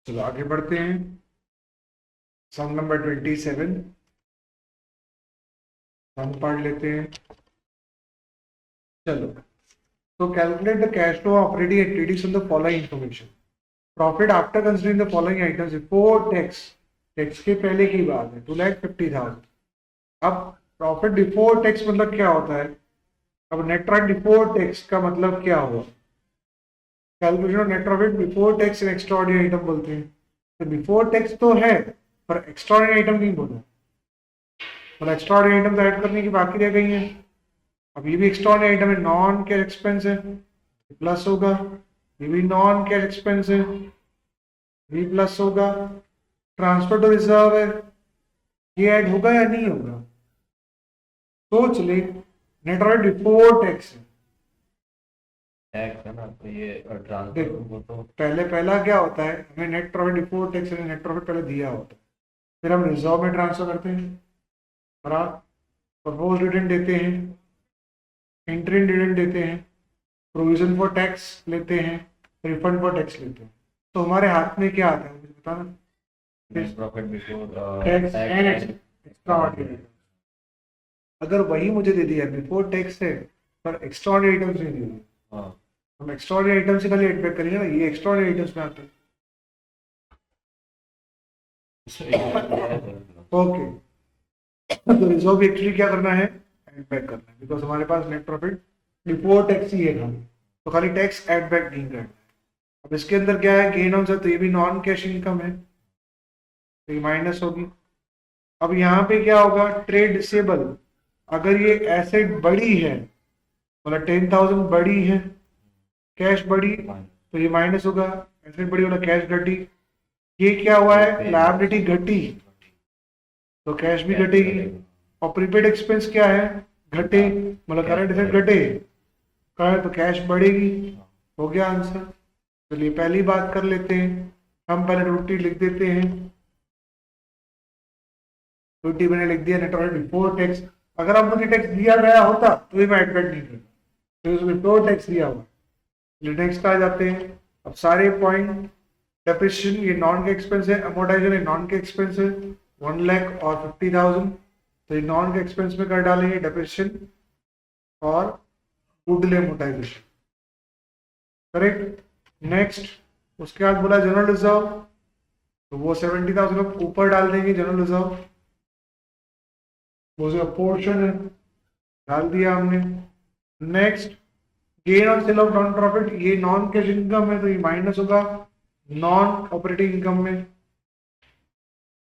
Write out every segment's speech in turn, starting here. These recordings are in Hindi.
चलो आगे बढ़ते हैं। सम नंबर 27 हम पढ़ लेते हैं। चलो, तो calculate the cash flow operating activities from the following information. Profit after considering the following items before tax. Tax के पहले की बात है, 2,50,000। अब प्रॉफिट बिफोर टैक्स मतलब क्या होता है? अब नेट प्रॉफिट बिफोर टैक्स का मतलब क्या हुआ? Calculation of net profit before tax and extraordinary item बोलते हैं। तो बिफोर टैक्स तो है, पर एक्स्ट्राऑर्डिनरी आइटम नहीं बोला। मतलब एक्स्ट्राऑर्डिनरी आइटम तो ऐड करने की बाकी रह गई है। अब ये भी एक्स्ट्राऑर्डिनरी आइटम है, नॉन कैश एक्सपेंस है, प्लस होगा। ये भी नॉन कैश एक्सपेंस है, भी प्लस होगा। ट्रांसफर टू रिजर्व है, ये ऐड होगा या नहीं होगा? सोच ले, नेट प्रॉफिट बिफोर टैक्स है। टैक्स है ना, तो ये ट्रांसफर देखो, वो तो पहले पहला क्या होता है, हमें net profit before tax net profit पहले दिया होता है, फिर हम रिजर्व में ट्रांसफर करते हैं, बराबर। प्रपोज डिविडेंड देते हैं, इंटरिम डिविडेंड देते हैं, प्रोविजन फॉर टैक्स लेते हैं, रिफंड फॉर टैक्स लेते हैं। तो हमारे हाथ में क्या आता है मुझे बताना? Net profit before tax tax and and extra ordinary. Extraordinary. अगर वही मुझे दे दिया बिफोर टैक्स है, पर एक्स्ट्रा ऑर्डिनरी आइटम्स नहीं दे दिए, हाँ, हम एक्स्ट्रा ऑर्डिनरी आइटम्स से खाली एड बैक करेंगे ना, ये एक्स्ट्रा ऑर्डिनरी आइटम्स में आते हैं। इसलिए ये किया है तो ओके, तो रिजर्व एक्चुअली क्या करना है? एड बैक करना है, बिकॉज हमारे पास नेट प्रॉफिट बिफोर टैक्स ही है खाली, तो खाली टैक्स एड बैक नहीं करना है। अब इसके अंदर क्या है, गेन ऑन, तो ये भी नॉन कैश इनकम है, तो ये माइनस होगी। अब यहाँ पे क्या होगा, ट्रेड रिसेबल। अगर ये एसेट बड़ी है, मतलब 10,000 बड़ी है, कैश बड़ी, तो ये माइनस होगा। एसेट बड़ी वाला कैश घटी, ये क्या हुआ है, लायबिलिटी घटी, तो कैश भी कैश घटेगी। करेगा। और प्रीपेड एक्सपेंस क्या है, घटे, हाँ, मतलब कैश करंट एसेट बढ़ेगा। घटे, करंट तो कैश बढ़ेगी। हाँ, हो गया आंसर। चलिए पहली बात कर लेते हैं, हम पहले रूटी लिख देते हैं। रूटी मैंने लिख दिया, नेट प्रॉफिट बिफोर टैक्स। अगर अब मुझे टैक्स दिया गया होता तो ये मैं एडमिट नहीं करता, तो उसमें बिफोर टैक्स दिया हुआ। नेक्स्ट आ जाते हैं। अब सारे पॉइंट, डेप्रिसिएशन ये नॉन के एक्सपेंस है, अमोर्टाइजेशन ये नॉन के एक्सपेंस है, 1,00,000 और 50,000, तो ये नॉन के एक्सपेंस में कर डालेंगे डेप्रिसिएशन और गुडविल अमोर्टाइजेशन। करेक्ट। नेक्स्ट, उसके बाद बोला जनरल रिजर्व, तो वो 70,000 ऊपर डाल देंगे जनरल रिजर्व, वो जो पोर्शन है डाल दिया हमने। Next, gain on sale of non profit, ये नॉन कैश इनकम है, तो ये माइनस होगा नॉन ऑपरेटिंग इनकम में।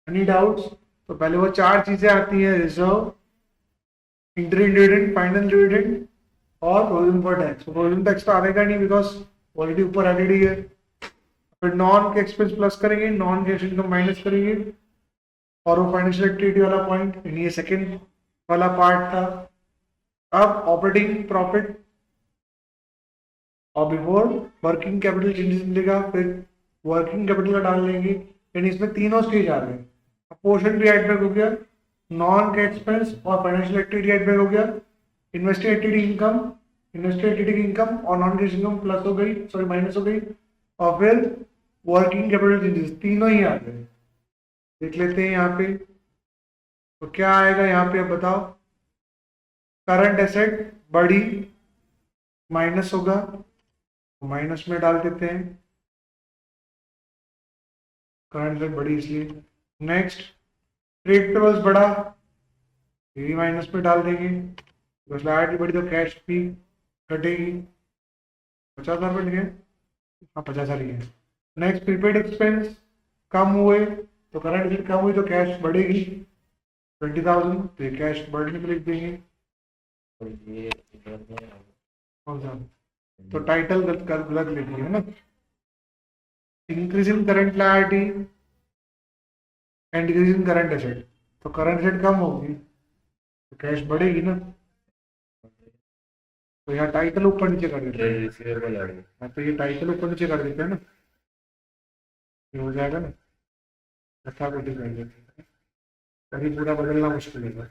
Any doubts? तो पहले वो चार चीजें आती हैं, reserve, interim dividend, final dividend और provision for tax. Provision tax तो आएगा नहीं, बिकॉज ऑलरेडी ऊपर एडेड ही है। फिर नॉन के एक्सपेंस प्लस करेंगे, नॉन कैश इनकम माइनस करेंगे, और वो फाइनेंशियल एक्टिविटी वाला पॉइंट, ये सेकेंड वाला पार्ट था। अब ऑपरेटिंग प्रॉफिट और बिफोर वर्किंग कैपिटल चेंजेस मिलेगा, फिर वर्किंग कैपिटल का डाल लेंगे। यानी इसमें तीनों स्टेज आ गए। पोर्शन भी एड बैक हो गया, नॉन के एक्सपेंस और फाइनेंशियल एक्टिविटी एड बैक हो गया, invested activity income, invested activity income और नॉन कैश इनकम प्लस हो गई, सॉरी माइनस हो गई, और फिर वर्किंग कैपिटल चेंजेस, तीनों ही आ गए। देख लेते हैं यहाँ पे, तो क्या आएगा यहाँ पे, अब बताओ। करंट एसेट बड़ी, माइनस होगा, माइनस में डाल देते हैं, करंट एसेट बड़ी इसलिए। नेक्स्ट, ट्रेड पेबल्स बढ़ा, ये भी माइनस में डाल देंगे, बस लायबिलिटी बढ़ी तो कैश भी घटेगी। 50,000 बढ़ गए, हाँ 50,000 ही है। नेक्स्ट, प्रीपेड एक्सपेंस कम हुए, तो करंट एसेट कम हुई तो कैश बढ़ेगी, 20,000, तो ये कैश बढ़ने पे लिख देंगे। तो ये इधर में कौन सा? तो टाइटल गलत गलत लिख दिया है ना। Increase in current liability and decrease in current asset, तो करंट एसेट कम होगी तो कैश बढ़ेगी ना, तो यहाँ टाइटल ऊपर नीचे कर देते ट्रेड हैं। रिसीवेबल आ गई। हाँ, तो ये टाइटल ऊपर नीचे कर देते हैं ना, ये हो जाएगा ना, अच्छा कुछ कर देते हैं, कभी पूरा बदलना मुश्किल है।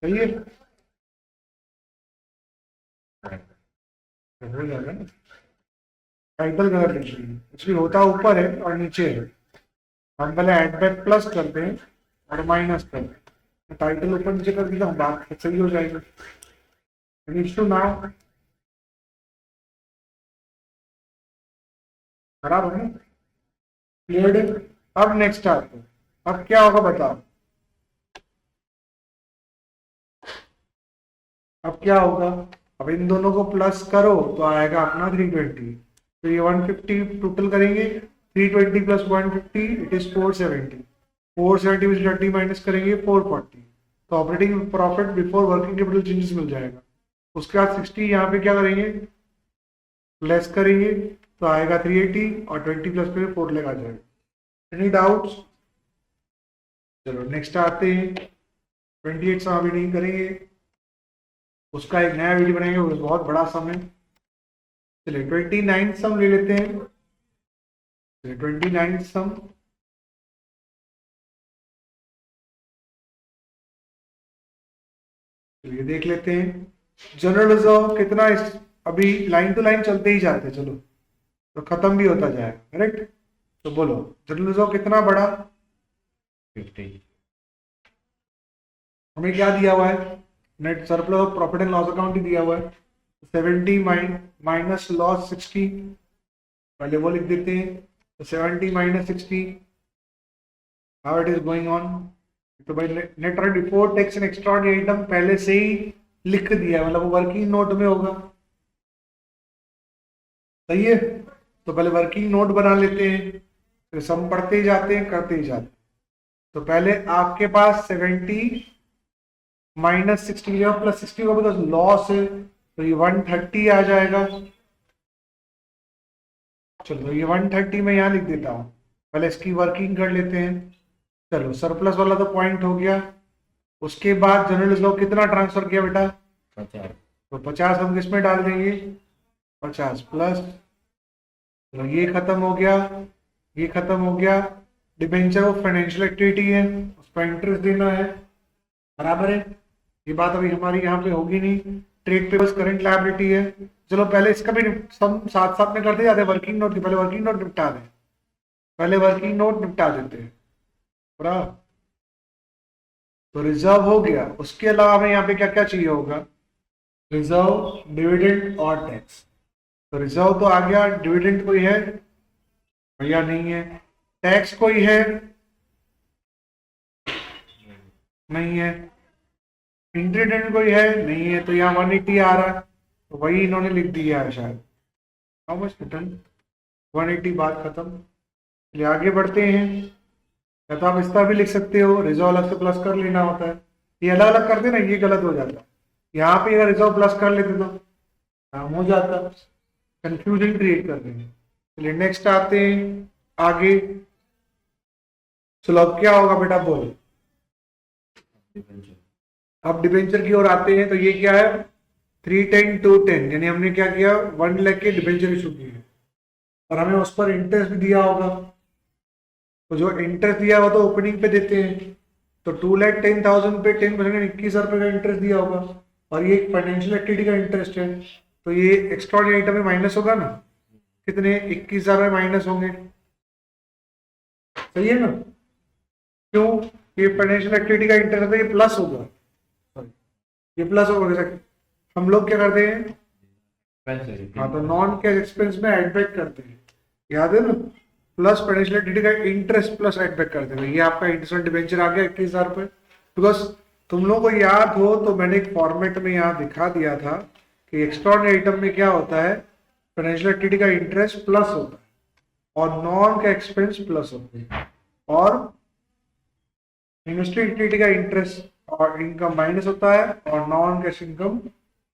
सही है, तो हो जाएगा ना। टाइटल गलत लिख दिए, एक्चुअली होता ऊपर है और नीचे है। हम पहले एड बैक प्लस करते हैं और माइनस करते हैं, टाइटल ऊपर नीचे कर दिया, बात सही हो जाएगी। इशू नाउ खराब है, क्लियर है। अब नेक्स्ट आते हैं, अब क्या होगा बताओ, अब क्या होगा, अब इन दोनों को प्लस करो तो आएगा अपना 320, तो ये 150 टोटल करेंगे, 320 प्लस 150 इट इज 470, 470 में से 30 माइनस करेंगे 440, तो operating profit before working capital changes मिल जाएगा। उसके बाद 60 यहाँ पे क्या करेंगे, लेस करेंगे तो आएगा 380 और 20 प्लस पे 4 लगा जाएगा। Any doubts? चलो नेक्स्ट आते हैं, 28 सम अभी नहीं करेंगे, उसका एक नया वीडियो बनाएंगे, वो बहुत बड़ा सम है। चलिए 29 सम ले लेते हैं, चलिए 29 सम, चलिए देख लेते हैं। जनरल रिजर्व कितना अभी लाइन टू लाइन चलते ही जाते हैं, चलो तो खत्म भी होता जाएगा, करेक्ट। तो बोलो जनरल रिजर्व कितना बड़ा, 50। हमें क्या दिया हुआ है, net surplus of profit and loss account ही दिया हुआ है, 70 माइनस लॉस 60, पहले वो लिख देते हैं, तो 70 minus 60, how it is going on. तो भाई net profit before tax and extraordinary item पहले से ही लिख दिया है, मतलब वर्किंग नोट में होगा, सही है। तो पहले वर्किंग नोट बना लेते हैं, फिर सम पढ़ते ही जाते हैं, करते ही जाते हैं। तो पहले आपके पास 70 माइनस 60 प्लस 60 का बिकॉज लॉस है, तो ये 130 आ जाएगा। चलो ये 130 में यहाँ लिख देता हूँ, पहले इसकी वर्किंग कर लेते हैं। चलो सरप्लस वाला तो पॉइंट हो गया, उसके बाद जनरल रिजर्व कितना ट्रांसफर किया बेटा, 50। तो 50 हम किसमें डाल देंगे, 50 प्लस, चलो ये खत्म हो गया, ये खत्म हो गया। डिबेंचर ऑफ फाइनेंशियल एक्टिविटी है, उस पर इंटरेस्ट देना है, बराबर है। ये बात अभी हमारी यहाँ पे होगी नहीं। ट्रेड पेबल्स करंट लायबिलिटी है, चलो पहले इसका भी सम साथ साथ में करते जाते हैं, वर्किंग नोट की पहले वर्किंग नोट निपटा दें, पहले वर्किंग नोट निपटा देते हैं, बराबर। तो रिजर्व हो गया, उसके अलावा हमें यहाँ पे क्या क्या चाहिए होगा, रिजर्व, डिविडेंड और टैक्स। तो रिजर्व तो आ गया, डिविडेंड कोई है भैया, नहीं है। टैक्स कोई है, नहीं है। इंटरटेनमेंट कोई है, नहीं है। तो यहाँ 180 आ रहा है, तो वही इन्होंने लिख दिया है शायद। हाउ मच रिटर्न 180, बात खत्म। चलिए आगे बढ़ते हैं, या तो आप इस तरह भी लिख सकते हो, रिजर्व अलग से प्लस कर लेना होता है, ये अलग अलग करते ना, ये गलत हो जाता है। यहाँ पे अगर रिजर्व प्लस कर लेते तो काम हो जाता, कंफ्यूजन क्रिएट कर देंगे। चलिए नेक्स्ट आते हैं आगे। चलो अब क्या होगा बेटा, बोलो। अब डिबेंचर की ओर आते हैं, तो ये क्या है, 310 to 10, यानी हमने क्या किया, 1 लाख के डिबेंचर इशू किए और हमें उस पर इंटरेस्ट भी दिया होगा। तो जो इंटरेस्ट दिया हुआ तो ओपनिंग पे देते हैं, तो 2,10,000 पे 10% 21,000 रुपये का इंटरेस्ट दिया होगा, और ये फाइनेंशियल एक्टिविटी का इंटरेस्ट है, तो ये एक्स्ट्राऑर्डिनरी आइटम में माइनस होगा ना, कितने 21,000 में माइनस होंगे, सही है ना। क्यों, ये फाइनेंशियल एक्टिविटी का इंटरेस्ट है, ये प्लस होगा, ये प्लस होगा। जैसे हम लोग क्या करते हैं, हाँ, तो नॉन कैश एक्सपेंस में एड बैक करते हैं, याद है ना, प्लस फाइनेंशियल एक्टिविटी का इंटरेस्ट प्लस एड बैक करते हैं। ये आपका इंटरेस्ट डिबेंचर आ गया 21,000 रुपये। बिकॉज तुम लोगों को याद हो तो मैंने एक फॉर्मेट में यहाँ दिखा दिया था कि एक्स्ट्राऑर्डिनरी आइटम में क्या होता है, फाइनेंशियल एक्टिविटी का इंटरेस्ट प्लस होता है और नॉन का एक्सपेंस प्लस होता है, और इन्वेस्टिंग एक्टिविटी का इंटरेस्ट और इनकम माइनस होता है और नॉन कैश इनकम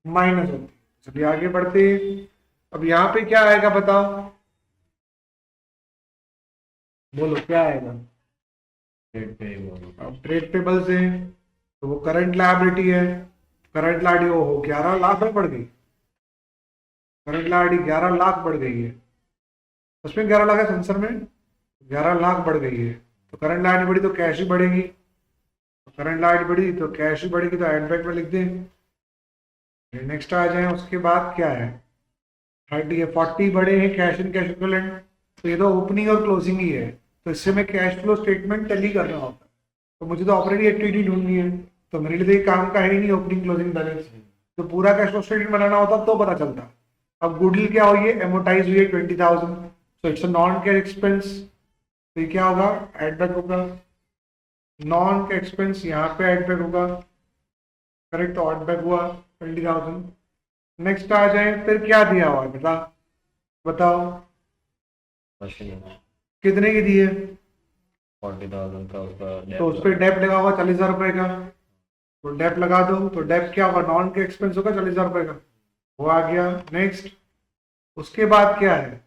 माइनस होती है। चलिए आगे बढ़ते हैं, अब यहाँ पे क्या आएगा बताओ, बोलो क्या आएगा। अब ट्रेड पेबल्स है, तो वो करंट लायबिलिटी है, करंट लायबिलिटी वो 11 लाख में बढ़ गई, करंट लायबिलिटी 11 लाख बढ़ गई है, उसमें 11 लाख है सेंसर में, 11 लाख बढ़ गई है, तो करंट लायबिलिटी बढ़ी तो कैश ही बढ़ेगी, तो करंट लायबिलिटी बढ़ी तो कैश ही बढ़ेगी, तो एड बैक में लिख दें। नेक्स्ट आ जाए, उसके बाद क्या है, 30 है, 40 बड़े हैं कैश एंड कैश इक्विवेलेंट, तो ये तो ओपनिंग और क्लोजिंग ही है, तो इससे मैं कैश फ्लो स्टेटमेंट टैली करना होता है, तो मुझे तो ऑपरेटिंग एक्टिविटी ढूंढनी है, तो मेरे लिए तो ये काम का है ही नहीं ओपनिंग क्लोजिंग बैलेंस, तो पूरा कैश फ्लो स्टेटमेंट बनाना होता तो पता चलता। अब गुडविल क्या हुई है, एमोटाइज हुई है 20,000, तो it's a non cash expense, तो ये क्या होगा, एड बैक होगा, नॉन कैश एक्सपेंस यहाँ पे एड बैक होगा, करेक्ट, तो एड बैक हुआ 20,000। नेक्स्ट आ जाए, फिर क्या दिया हुआ है बेटा, बताओ मशीन कितने की दी है, 40,000 का उसका तो उस पर डेप लगा हुआ 40,000 रुपए का, तो डेप लगा दो, तो डेप क्या होगा, नॉन के एक्सपेंस होगा 40,000 रुपए का, वो आ गया। नेक्स्ट, उसके बाद क्या है,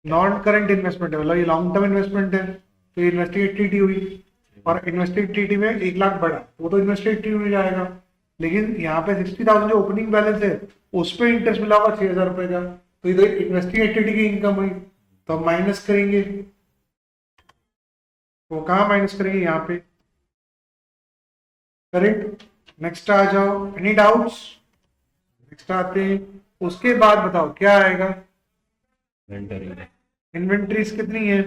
नॉन करंट इन्वेस्टमेंट है, मतलब ये लॉन्ग टर्म इन्वेस्टमेंट है, तो ये इन्वेस्टिंग एक्टिविटी हुई, और इन्वेस्टिंग एक्टिविटी में 1 लाख बढ़ा, वो तो इन्वेस्टिंग एक्टिविटी में जाएगा, लेकिन यहाँ पे 60,000 जो ओपनिंग बैलेंस है उस पर इंटरेस्ट मिला होगा 6,000 रुपए का, तो इधर इन्वेस्टिंग एक्टिविटी की इनकम हुई, तो हम माइनस करेंगे, वो कहाँ माइनस करेंगे, यहाँ पे, करेक्ट। नेक्स्ट आ जाओ, एनी डाउट्स, नेक्स्ट आते हैं, उसके बाद बताओ क्या आएगा, इन्वेंटरी इन्वेंट्रीज कितनी है,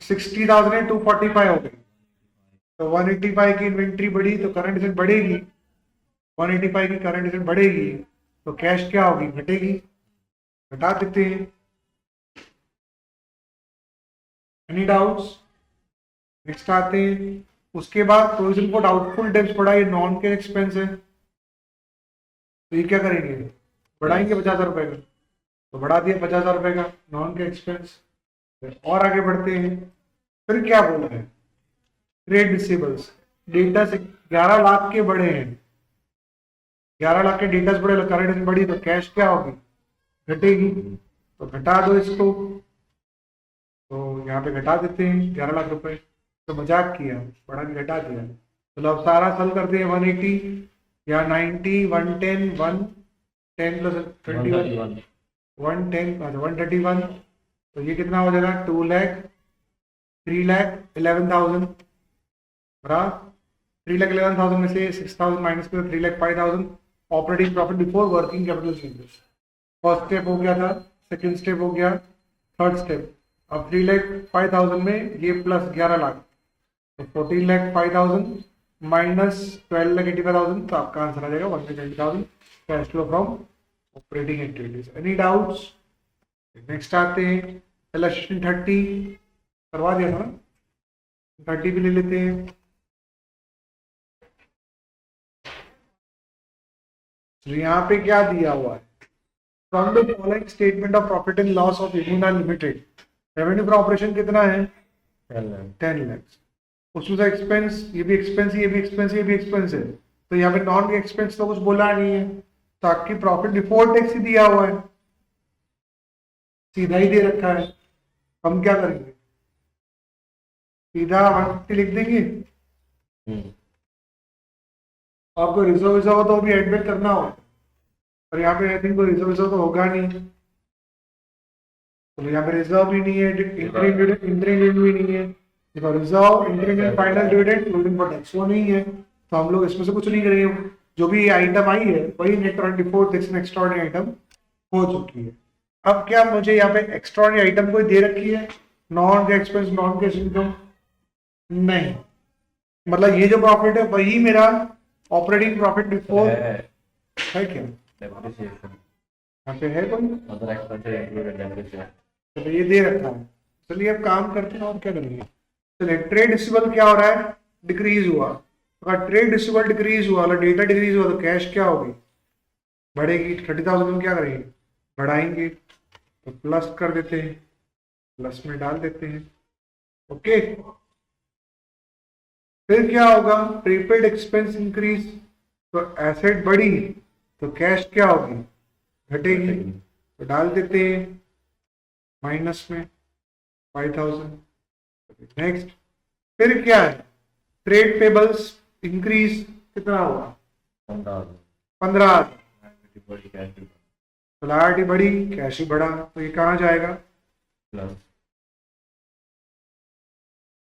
60,000 है, 245 हो गई, तो 185 की इन्वेंट्री बढ़ी तो करंट एसेट बढ़ेगी, 185 की करंट एसेट बढ़ेगी तो कैश क्या होगी, घटेगी, घटा देते हैं। एनी डाउट्स, नेक्स्ट आते हैं, उसके बाद प्रोविजन फॉर डाउटफुल डेब्ट्स पड़ा, ये नॉन कैश एक्सपेंस है, तो ये क्या करेंगे, बढ़ाएंगे 50,000 रुपए का, तो बढ़ा दिया 50,000 रुपए का नॉन कैश एक्सपेंस। और आगे बढ़ते हैं, फिर क्या बोला है, ट्रेड रिसीवेबल्स, डेटा से 11 लाख के बड़े हैं, 11 लाख के डेटा से बड़े, करंट बढ़ी तो कैश क्या होगी, घटेगी, तो घटा दो इसको, तो यहाँ पे घटा देते हैं 11 लाख रुपए, तो मजाक किया, बढ़ा के घटा दिया, तो अब सारा सॉल्व करते हैं, 180 या 90, 110, 110 प्लस 21, 110, 131, तो ये कितना हो जाएगा, 2 लाख, 3 लाख 11,000, बराबर, 3 लाख 11,000 में से 6,000 माइनस कर 3 lakh 5,000, operating profit before working capital changes, first step हो गया था, सेकंड स्टेप हो गया, थर्ड स्टेप, अब 3 लाख 5,000 में ये प्लस 11 लाख, तो 14 लाख 5,000 माइनस 12 लाख 85,000, तो आपका आंसर आ जाएगा 120,000 cash flow from operating activities. Any doubts, next आते हैं, इलस्ट्रेशन 30 करवा दिया था, 30 भी ले लेते हैं। तो यहाँ पे क्या दिया हुआ है, from the following statement of profit and loss of Immuna Limited, revenue from operation कितना है, 10 लाख, उसमें से एक्सपेंस, ये भी एक्सपेंस, ये भी एक्सपेंस, ये भी एक्सपेंस है, तो यहाँ पे नॉन एक्सपेंस तो कुछ बोला नहीं है, तो आपकी प्रॉफिट बिफोर टैक्स ही दिया हुआ है, सीधा ही दे रखा है, हम क्या करेंगे, सीधा 150 लिख देंगे, आपको रिजर्व रिजर्व तो भी एडमिट करना हो, और यहाँ पे आई थिंक कोई रिजर्व रिजर्व तो होगा नहीं, तो यहाँ पे रिजर्व भी नहीं है, इंटरेस्ट भी नहीं है, देखो reserve, interest, final dividend including for tax वो नहीं है, तो हम लोग इसमें से कुछ नहीं करेंगे, जो भी आइटम आई है वही नेट अर्निंग बिफोर टैक्स में एक्स्ट्राऑर्डिनरी आइटम हो चुकी है। अब क्या मुझे यहाँ पे एक्स्ट्राऑर्डिनरी आइटम कोई दे रखी है, non cash expense, non cash income, नहीं, मतलब ये जो प्रॉफिट है वही मेरा ऑपरेटिंग प्रॉफिट बिफोर है क्या, डेप्रिसिएशन यहाँ पे है कोई, अदर एक्सपेंसेस इंक्लूडेड डेप्रिसिएशन, तो ये दे रखा है, चलिए अब काम करते हैं और क्या करेंगे। चलिए ट्रेड रिसीवेबल क्या हो रहा है, डिक्रीज हुआ, अगर ट्रेड रिसीवेबल डिक्रीज हुआ, अगर डेटा डिक्रीज हुआ तो कैश क्या होगी, बढ़ेगी, 30,000 में क्या करेंगे, बढ़ाएंगे, तो प्लस कर देते हैं, प्लस में डाल देते हैं, ओके। फिर क्या होगा, प्रीपेड एक्सपेंस इंक्रीज, तो एसेट बढ़ी तो कैश क्या होगी, घटेगी, तो डाल देते हैं माइनस में 5,000। नेक्स्ट, फिर क्या है, ट्रेड पेबल्स इंक्रीज कितना हुआ, 15,000, लायबिलिटी बढ़ी कैश ही बढ़ा, तो ये कहाँ जाएगा, प्लस,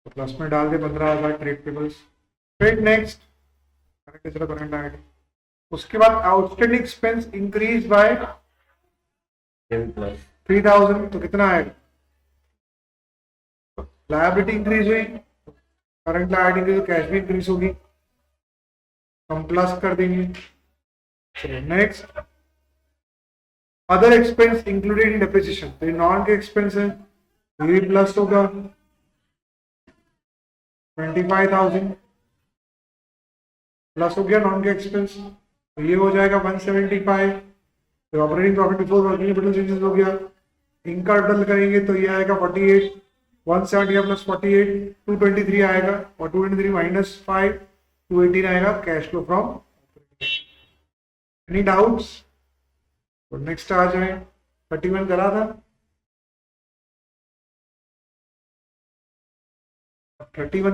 तो प्लस में डाल दे 15,000 ट्रेड पेबल्स। फिर नेक्स्ट करंट आएगा, उसके बाद outstanding expense increase by plus 3000, तो कितना आएगा? लायबिलिटी इंक्रीज हुई, करंट लायबिलिटी इंक्रीज, कैश भी इंक्रीज होगी, हम प्लस कर देंगे। चलो next, other expense included in depreciation, तो ये नॉन के एक्सपेंस है, ये भी प्लस होगा 25,000 प्लस हो गया नॉन के एक्सपेंस, तो ये हो जाएगा 175। तो operating profit before working capital changes हो गया, इनका टोटल करेंगे तो ये आएगा 48, 170 प्लस 48 223 आएगा, और 223 माइनस 5 218 आएगा cash flow from. Any doubts? तो नेक्स्ट आ जाए, 31 करा था, 31